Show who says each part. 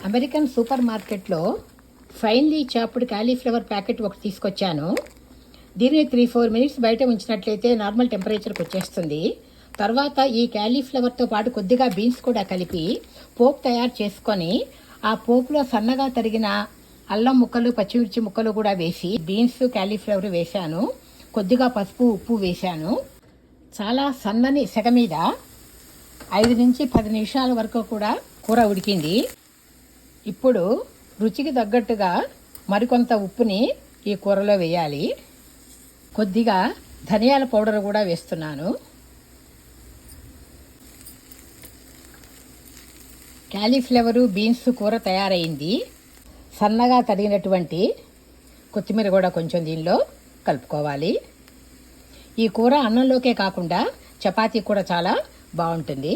Speaker 1: American super మార్కెట్లో finely chopped cauliflower packet ఒకటి తీసుకొచ్చాను. దీన్ని 3-4 మినిట్స్ బయట ఉంచినట్లయితే నార్మల్ టెంపరేచర్కి వచ్చేస్తుంది. తర్వాత ఈ కాలీఫ్లవర్తో పాటు కొద్దిగా బీన్స్ కూడా కలిపి పోపు తయారు చేసుకొని ఆ పోపులో సన్నగా తరిగిన అల్లం ముక్కలు, పచ్చిమిర్చి ముక్కలు కూడా వేసి బీన్స్, కాలీఫ్లవర్ వేశాను. కొద్దిగా పసుపు, ఉప్పు వేశాను. చాలా సన్నని సెగ మీద 5 నుంచి 10 నిమిషాల వరకు కూడా కూర ఉడికింది. ఇప్పుడు రుచికి తగ్గట్టుగా మరికొంత ఉప్పుని ఈ కూరలో వేయాలి. కొద్దిగా ధనియాల పౌడర్ కూడా వేస్తున్నాను. కాలీఫ్లవరు, బీన్స్ కూర తయారైంది. సన్నగా తరిగినటువంటి కొత్తిమీర కూడా కొంచెం దీనిలో కలుపుకోవాలి. ఈ కూర అన్నంలోకే కాకుండా చపాతీ కూడా చాలా బాగుంటుంది.